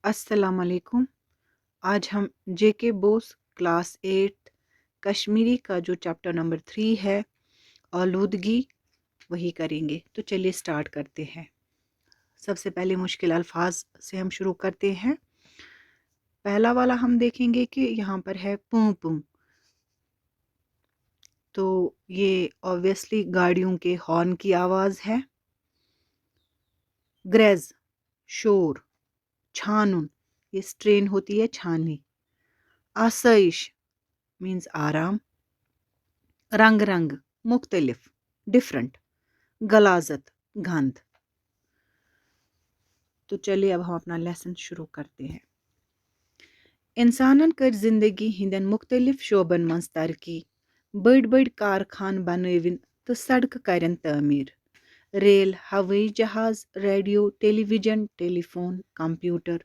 अस्सलाम वालेकुम। आज हम जेके बोस क्लास 8 कश्मीरी का जो चैप्टर नंबर 3 है आलूदगी वही करेंगे। तो चलिए स्टार्ट करते हैं। सबसे पहले मुश्किल अल्फाज से हम शुरू करते हैं। पहला वाला हम देखेंगे कि यहाँ पर है पूं पूं। तो ये ऑब्वियसली गाड़ियों के हॉर्न की आवाज़ है। ग्रेज शोर, छानुन ये स्ट्रेन होती है छानी। आसाइश मीन्स आराम। रंग रंग मुख्तलिफ डिफरेंट। गलाजत गंध। तो चलिए अब हम अपना लेसन शुरू करते हैं। इंसानन कर जिंदगी हिंदन मुख्तलिफ शोबन मज तरक्की। बड़ बड़ कारखान बनविन तो सड़क करन तामीर। रेल, हवाई जहाज, radio, television, telephone, computer,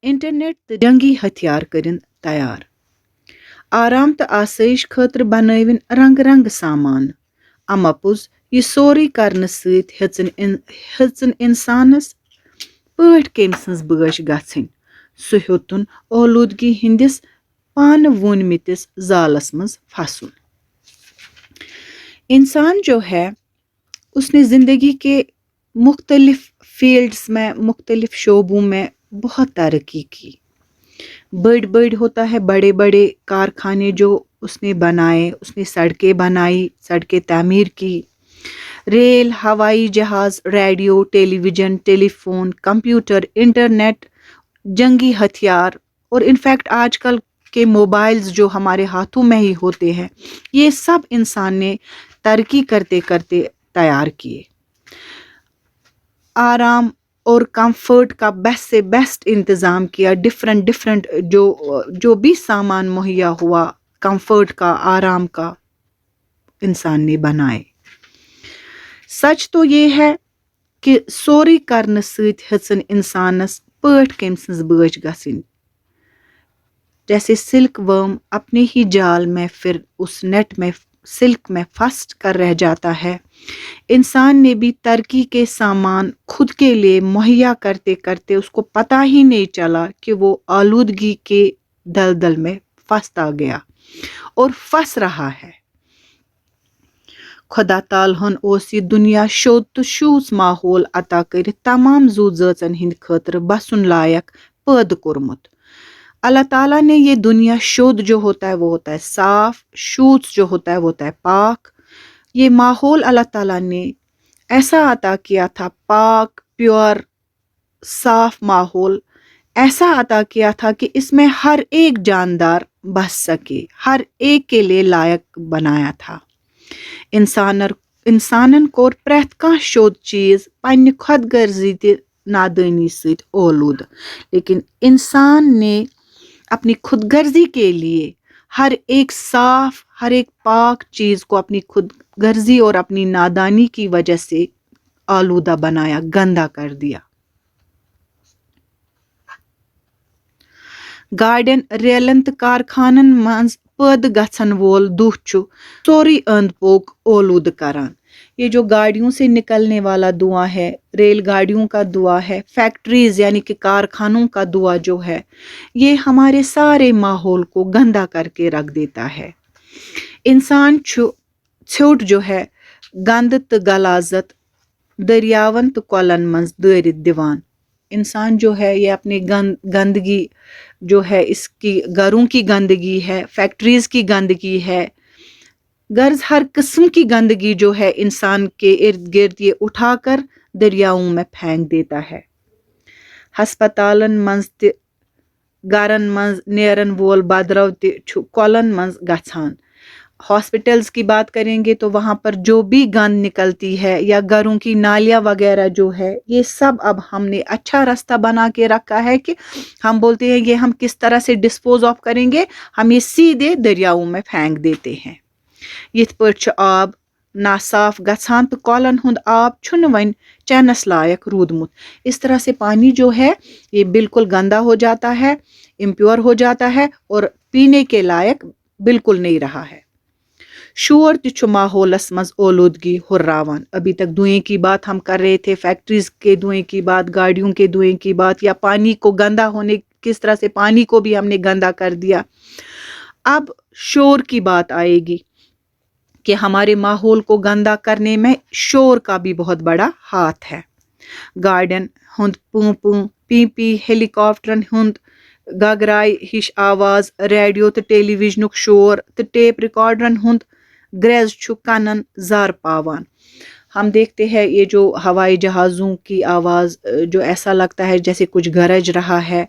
internet तो जंगी हथियार करिन तैयार। आराम तो आसाइश खतर बनविन रंग रंग सामान। अमपुज ये सोरी करने सत हेचन इंसानस पठ केम सज बश गथिन। सु हेतुन आलूदगी हिंदिस पान वोनमितिस जालस मज फंसून। इंसान जो है उसने ज़िंदगी के मुख्तलिफ फील्ड्स में, मुख्तलिफ शोबों में बहुत तरक्की की। बड़ बड़ होता है बड़े बड़े कारखाने जो उसने बनाए, उसने सड़कें बनाई, सड़कें तामीर की। रेल, हवाई जहाज, radio, television, telephone, computer, internet, जंगी हथियार और इनफैक्ट आजकल के मोबाइल्स जो हमारे हाथों में ही होते हैं, ये सब इंसान ने तरक्की करते करते तैयार किए। आराम और कंफर्ट का बेस्ट से बेस्ट इंतज़ाम किया। डिफरेंट डिफरेंट जो भी सामान मुहैया हुआ कंफर्ट का, आराम का, इंसान ने बनाए। सच तो ये है कि सोरी करने सत हेचन इंसानस पठ केम सज बच गसिन। जैसे सिल्क वर्म अपने ही जाल में फिर उस नेट में सिल्क में फंस कर रह जाता है, इंसान ने भी तरक्की के सामान खुद के लिए मुहैया करते करते उसको पता ही नहीं चला कि वो आलूदगी के दलदल में फंसता गया और फंस रहा है। खुदा तालहन ओस ये दुनिया शोद तो शूस माहौल अता कर तमाम जू ज़ाचन हिंद खतर बसन लायक पैद कोरमुत। अल्लाह ताला ने ये दुनिया शोद जो होता है वो होता है साफ, शूस जो होता है वो होता है पाक। ये माहौल अल्लाह ताला ने ऐसा अता किया था, पाक, प्योर, साफ माहौल ऐसा अता किया था कि इसमें हर एक जानदार बस सके, हर एक के लिए लायक बनाया था। इंसानन कोर प्रेथ कह शोद चीज पन्ने खुद गर्जी ते नादानी सत ओलूद, लेकिन इंसान ने अपनी खुद गर्जी के लिए हर एक साफ, हर एक पाक चीज को अपनी खुद गर्जी और अपनी नादानी की वजह से आलूदा बनाया, गंदा कर दिया। गाड़ियन, रेलन तो कारखानन मज पैद गछन वोल दुह छु सोरी अंद पोक ओलूद करान। ये जो गाड़ियों से निकलने वाला धुआं है, रेलगाड़ियों का धुआं है, फैक्ट्रीज यानी कि कारखानों का धुआं जो है, ये हमारे सारे माहौल को गंदा करके रख देता है। इंसान छोट जो है गंद तो गलाजत दरियावन तो कॉलन मंज दरित दिवान। इंसान जो है ये अपनी गंदगी जो है, इसकी घरों की गंदगी है, फैक्ट्रीज की गंदगी है, गर्ज हर किस्म की गंदगी जो है इंसान के इर्द गिर्द ये उठाकर दरियाओं में फेंक देता है। हस्पतालन मंज ते गरन मंज नेरन वोल बदरव ते कॉलन मंज गछान। हॉस्पिटल्स की बात करेंगे तो वहाँ पर जो भी गंद निकलती है या घरों की नालियाँ वगैरह जो है, ये सब अब हमने अच्छा रास्ता बना के रखा है कि हम बोलते हैं ये हम किस तरह से डिस्पोज ऑफ करेंगे, हम ये सीधे दरियाओं में फेंक देते हैं। यिथ पठ आब नासाफ गछान तो कॉलन हुंद आब छुन वन चैनस लायक रूदमुत। इस तरह से पानी जो है ये बिल्कुल गंदा हो जाता है, इम्प्योर हो जाता है और पीने के लायक बिल्कुल नहीं रहा है। شور تہ چھُ ماحولس منٛز اولوٗدگی ہُرراوان. ابھی تک دھوئیں کی بات ہم کر رہے تھے, فیکٹریز کے دھوئیں کی بات, گاڑیوں کے دھوئیں کی بات, یا پانی کو گندا ہونے, کس طرح سے پانی کو بھی ہم نے گندا کر دیا. اب شور کی بات آئے گی کہ ہمارے ماحول کو گندا کرنے میں شور کا بھی بہت بڑا ہاتھ ہے. گاڑین ہند پوں پوں پی پی, ہیلی کاپٹرن ہند گگرائی ہش آواز, ریڈیو تو ٹیلی ویژنک شور تو ٹیپ ریکارڈرن ہند گریز چھُ کنن زار پاوان. ہم دیکھتے ہیں یہ جو ہوائی جہازوں کی آواز, جو ایسا لگتا ہے جیسے کچھ گرج رہا ہے,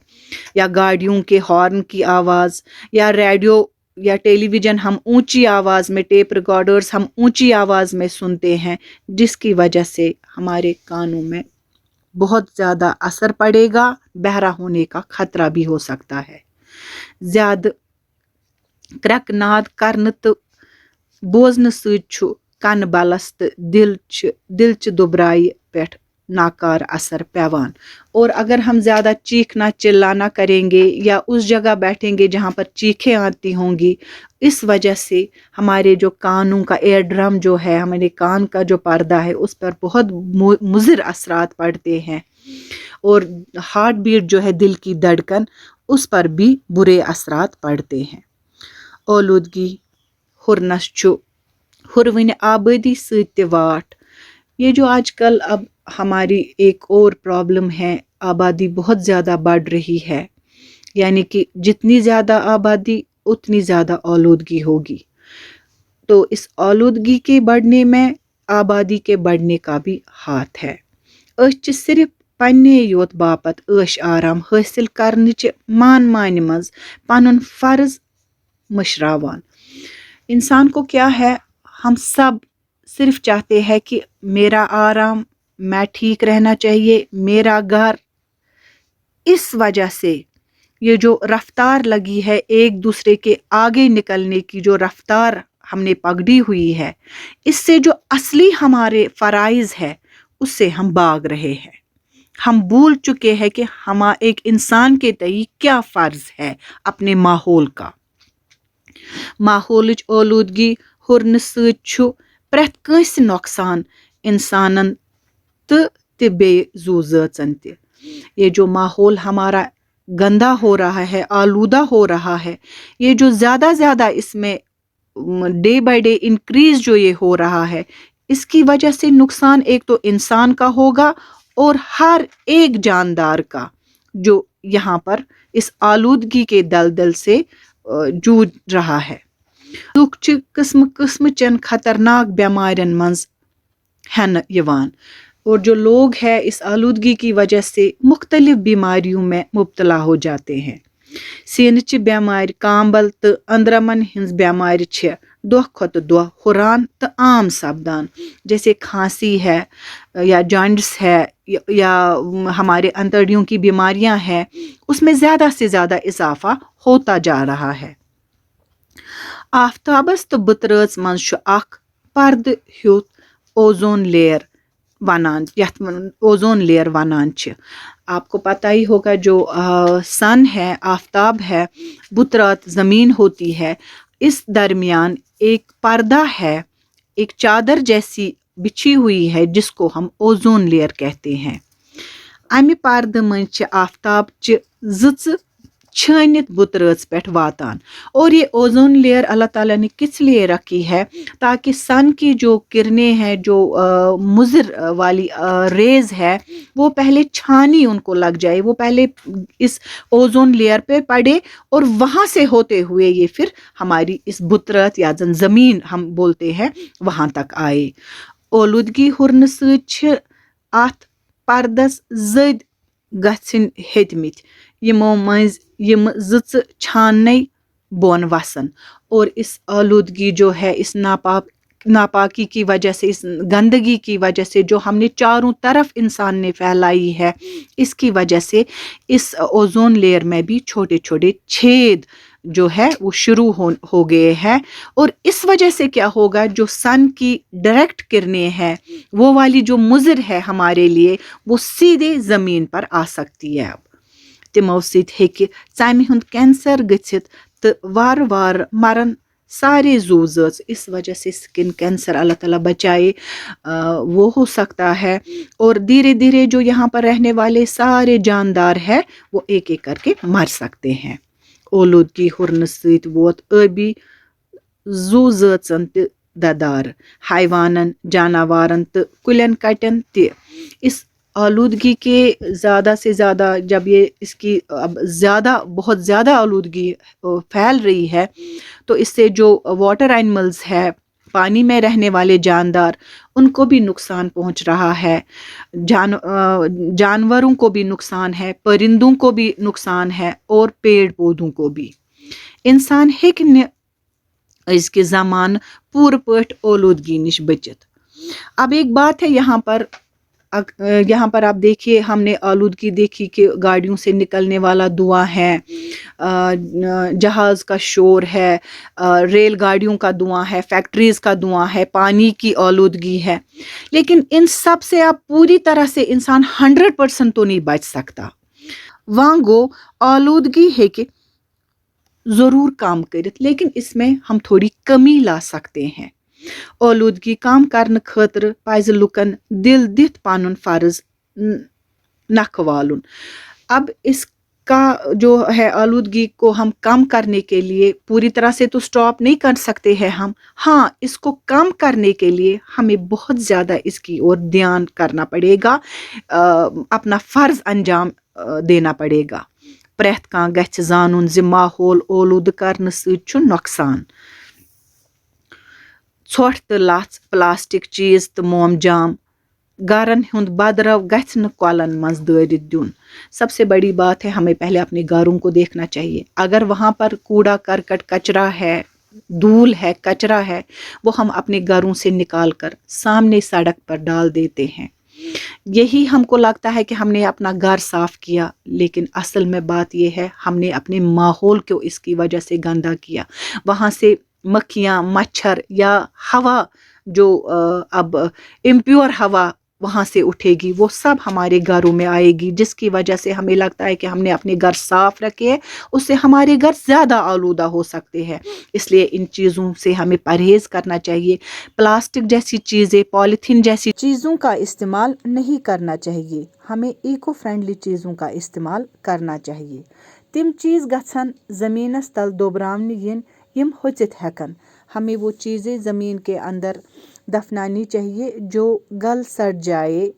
یا گاڑیوں کے ہارن کی آواز, یا ریڈیو یا ٹیلی ویژن ہم اونچی آواز میں, ٹیپ ریکارڈرز ہم اونچی آواز میں سنتے ہیں, جس کی وجہ سے ہمارے کانوں میں بہت زیادہ اثر پڑے گا, بہرا ہونے کا خطرہ بھی ہو سکتا ہے. زیادہ کرک ناد کرن تو بوزن سۭتۍ چھُ کن بلس تو دلچہ دبرائی پٮ۪ٹھ ناکار اثر پیوان. اور اگر ہم زیادہ چیخنا چلانا کریں گے یا اس جگہ بیٹھیں گے جہاں پر چیخیں آتی ہوں گی, اس وجہ سے ہمارے جو کانوں کا ایئر ڈرم جو ہے, ہمارے کان کا جو پردہ ہے, اس پر بہت مضر اثرات پڑتے ہیں. اور ہارٹ بیٹ جو ہے, دل کی دھڑکن, اس پر بھی برے اثرات پڑتے ہیں. اولودگی ہرنس چھُ ہرونہِ آبادی سۭتۍ تہِ واٹھ. یہ جو آج کل اب ہماری ایک اور پرابلم ہے, آبادی بہت زیادہ بڑھ رہی ہے, یعنی کہ جتنی زیادہ آبادی اتنی زیادہ آلودگی ہوگی. تو اس آلودگی کے بڑھنے میں آبادی کے بڑھنے کا بھی ہاتھ ہے. أسۍ چھِ صرف پننے یوت باپت عٲش آرام حٲصِل کرنٕچہِ مانہِ منٛز پنُن فرض مشراوان. انسان کو کیا ہے, ہم سب صرف چاہتے ہیں کہ میرا آرام, میں ٹھیک رہنا چاہیے, میرا گھر. اس وجہ سے یہ جو رفتار لگی ہے, ایک دوسرے کے آگے نکلنے کی جو رفتار ہم نے پکڑی ہوئی ہے, اس سے جو اصلی ہمارے فرائض ہے اس سے ہم بھاگ رہے ہیں. ہم بھول چکے ہیں کہ ایک انسان کے تئیں کیا فرض ہے اپنے ماحول کا. ماحولچ اولودگی ہرنہٕ سۭتۍ چھُ پرٛٮ۪تھ کٲنٛسہِ نۄقصان, انسانن تہِ بیٚیہِ زُو زٲژن تہِ. یہ جو ماحول ہمارا گندا ہو رہا ہے, آلودہ ہو رہا ہے, یہ جو زیادہ اس میں ڈے بائی ڈے انکریز جو یہ ہو رہا ہے, اس کی وجہ سے نقصان ایک تو انسان کا ہوگا اور ہر ایک جاندار کا جو یہاں پر اس آلودگی کے دلدل سے جوجھ رہا ہے. لُکھ چھِ قسم قسم چن خطرناک بیمارین منز ہینہٕ یوان, اور جو لوگ ہیں اس آلودگی کی وجہ سے مختلف بیماریوں میں مبتلا ہو جاتے ہیں. سینچہِ بیمارِ, کامبل تہٕ أنٛدرمن ہنز بیمارِ چھِ دۄہ کھۄتہٕ دۄہ ہُران تہٕ عام سپدان, جیسے کھانسی ہے, یا جانڈس ہے, یا ہمارے انتڑیوں کی بیماریاں ہیں, اس میں زیادہ سے زیادہ اضافہ ہوتا جا رہا ہے. آفتابس تو بُترٲژ منٛز چھُ اکھ پردٕ ہیُتھ اوزون لیئر ونان, یتھ اوزون لیئر ونان چھِ. آپ کو پتہ ہی ہوگا جو سن ہے, آفتاب ہے, بُترات زمین ہوتی ہے, اس درمیان ایک پردہ ہے, ایک چادر جیسی بچھی ہوئی ہے, جس کو ہم اوزون لیئر کہتے ہیں. امہِ پردٕ منٛز چھِ آفتابچہِ زٕژٕ چھٲنِتھ بُترٲژ پٮ۪ٹھ واتان, اور یہ اوزون لیئر اللہ تعالیٰ نے کس لیے رکھی ہے, تاکہ سن کی جو کرنیں ہیں, جو مضر والی ریز ہے, وہ پہلے چھانی ان کو لگ جائے, وہ پہلے اس اوزون لیئر پہ پڑے, اور وہاں سے ہوتے ہوئے یہ پھر ہماری اس بُترات یا زمین ہم بولتے ہیں وہاں تک آئے. اولودگی ہُرنہٕ سۭتۍ چھِ اتھ پردس زٔدۍ گژھٕنۍ ہیٚتمٕتۍ, یمو منٛز یِم زٕژٕ چھاننے بۄن وسن, اور اس آلودگی جو ہے, اس ناپاکی کی وجہ سے, اس گندگی کی وجہ سے جو ہم نے چاروں طرف انسان نے پھیلائی ہے, اس کی وجہ سے اس اوزون لیئر میں بھی چھوٹے چھوٹے چھید جو ہے وہ شروع ہو گئے ہیں. اور اس وجہ سے کیا ہوگا, جو سن کی ڈائریکٹ کرنیں ہیں, وہ والی جو مضر ہے ہمارے لیے, وہ سیدھے زمین پر آ سکتی ہے. اب تمو سۭتۍ ہیٚکہِ ژمہِ ہُنٛد کینسر گٔژھِتھ تہٕ وارٕ وارٕ مرن सारे ज़ूज़र्स, इस वजह से स्किन कैंसर अल्लाह ताला बचाए वो हो सकता है। और धीरे धीरे जो यहाँ पर रहने वाले सारे जानदार हैं वो एक एक करके मर सकते हैं। ओलूदगी हुरन सत वोत आबी ज़ू ज़ٲژن तہِ ददार, हैवानन, जानवारन तो कुलन कटन ति। इस आलूदगी के ज़्यादा से ज़्यादा जब ये इसकी अब ज़्यादा बहुत ज़्यादा आलूदगी फैल रही है तो इससे जो वाटर एनिमल्स है, पानी में रहने वाले जानदार, उनको भी नुकसान पहुंच रहा है। जानवरों को भी नुकसान है, परिंदों को भी नुकसान है और पेड़ पौधों को भी। इंसान हेकि नह इसके ज़मान पूरे पट आलूदगी निश बचित। अब एक बात है यहाँ पर आप देखिए, हमने आलूदगी देखी कि गाड़ियों से निकलने वाला धुआं है, जहाज़ का शोर है, रेल गाड़ियों का धुआं है, फैक्ट्रीज़ का धुआं है, पानी की आलूदगी है। लेकिन इन सब से आप पूरी तरह से इंसान 100% तो नहीं बच सकता। वहाँ गो आलूदगी है कि ज़रूर काम करित, लेकिन इसमें हम थोड़ी कमी ला सकते हैं। आलूदगी काम करने खतर पज़ लुकन दिल दित पानुन फर्ज नख वालुन। अब इसका जो है आलूदगी को हम कम करने के लिए पूरी तरह से तो स्टॉप नहीं कर सकते हैं हम। हाँ, इसको कम करने के लिए हमें बहुत ज़्यादा इसकी ओर ध्यान करना पड़ेगा, अपना फ़र्ज अंजाम देना पड़ेगा। प्रेथ कां गछ जानून ज माहौल ओलूद करने सत छु नुकसान। षोठ तो लथ, प्लास्टिक चीज़ तो मोमजाम गरन हुंद बदरव गछ न कॉलन मज दरित दुन। सबसे बड़ी बात है, हमें पहले अपने घरों को देखना चाहिए। अगर वहाँ पर कूड़ा करकट कचरा है, धूल है, कचरा है, वो हम अपने घरों से निकाल कर सामने सड़क पर डाल देते हैं। यही हमको लगता है कि हमने अपना घर साफ किया, लेकिन असल में बात यह है हमने अपने माहौल को इसकी वजह से गंदा किया। वहाँ से मक्खियाँ, मच्छर या हवा जो अब इम्प्योर हवा वहाँ से उठेगी, वो सब हमारे घरों में आएगी, जिसकी वजह से हमें लगता है कि हमने अपने घर साफ रखे हैं, उससे हमारे घर ज़्यादा आलूदा हो सकते हैं। इसलिए इन चीज़ों से हमें परहेज़ करना चाहिए। प्लास्टिक जैसी चीज़ें, पॉलीथीन जैसी चीज़ों का इस्तेमाल नहीं करना चाहिए। हमें इको फ्रेंडली चीज़ों का इस्तेमाल करना चाहिए। तिम चीज़ गछन ज़मीनस तल दोबरावने यिन यम होचित हेकन। हमें वो चीज़ें ज़मीन के अंदर दफनानी चाहिए जो गल सड़ जाए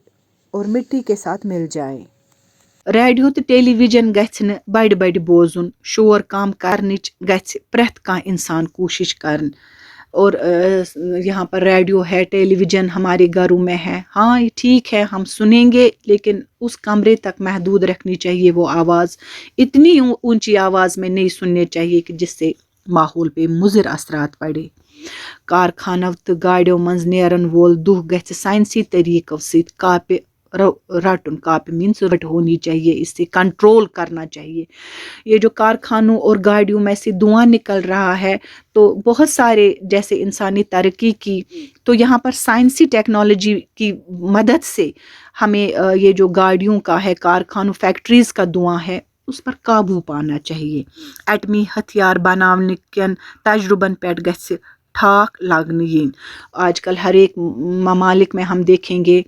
और मिट्टी के साथ मिल जाए। रेडियो तो टेलीविजन गछ न बड़ बड़ बोजुन, शोर कम करनिच गछ प्रेथ का इंसान कोशिश करन। और यहाँ पर रेडियो है, टेलीविज़न हमारे घरों में है, हाँ ये ठीक है, हम सुनेंगे, लेकिन उस कमरे तक महदूद रखनी चाहिए वो आवाज़। इतनी ऊंची आवाज़ में नहीं सुननी चाहिए कि जिससे माहौल पे मुज़िर असरात पड़े। कारखानों तो गाड़ियों मंज नेरन वोल दुह गछ साइंसी तरीकों से कापे रटन, कापे मीन्स रट होनी चाहिए, इससे कंट्रोल करना चाहिए। ये जो कारखानों और गाड़ियों में से धुआं निकल रहा है, तो बहुत सारे जैसे इंसानी तरक्की की, तो यहाँ पर साइंसी टेक्नोलॉजी की मदद से हमें ये जो गाड़ियों का है, कारखानों, फैक्ट्रीज़ का धुआं है, उस पर काबू पाना चाहिए। एटमी हथियार बनाने के तजुर्बन पेट गछ ठाक लगन यिन। आजकल हर एक ममालिक में हम देखेंगे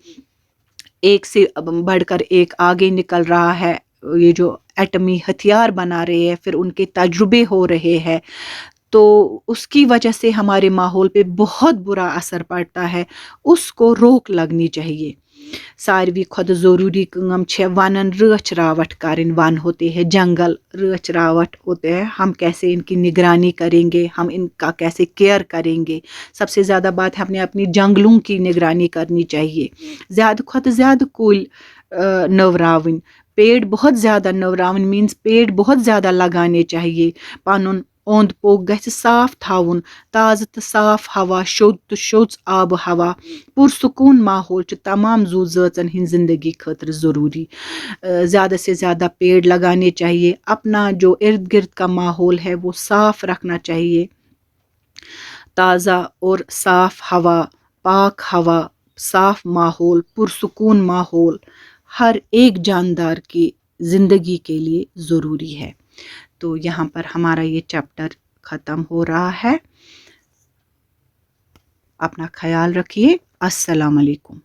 एक से बढ़कर एक आगे निकल रहा है। ये जो एटमी हथियार बना रहे हैं, फिर उनके तजुर्बे हो रहे हैं, तो उसकी वजह से हमारे माहौल पे बहुत बुरा असर पड़ता है। उसको रोक लगनी चाहिए। सारवी खुद ज़रूरी काम छे वनन रच रावट करें। वन होते हैं जंगल, रच रावट होते हैं, हम कैसे इनकी निगरानी करेंगे, हम इनका कैसे केयर करेंगे। सबसे ज़्यादा बात है हमें अपनी जंगलों की निगरानी करनी चाहिए। ज़्यादा खुद ज़्यादा कुल नवरावन, पेड़ बहुत ज़्यादा नवरावन मीन्स पेड़ बहुत ज़्यादा लगाने चाहिए। पनुन ओंद पोक गछ साफ थाउन, ताज़ तो साफ हवा, शुद्ध तो शुद्ध आब हवा, पुरसकून माहौल तमाम ज़ू ज़ाचन हिंद ज़िंदगी खतर ज़रूरी। ज़्यादा से ज़्यादा पेड़ लगाने चाहिए। अपना जो इर्द गिर्द का माहौल है वो साफ रखना चाहिए। ताज़ा और साफ हवा, पाक हवा, साफ माहौल, पुरसकून माहौल हर एक जानदार की ज़िंदगी के लिए ज़रूरी है। तो यहाँ पर हमारा ये चैप्टर ख़त्म हो रहा है। اپنا خیال رکھیے۔ السلام علیکم۔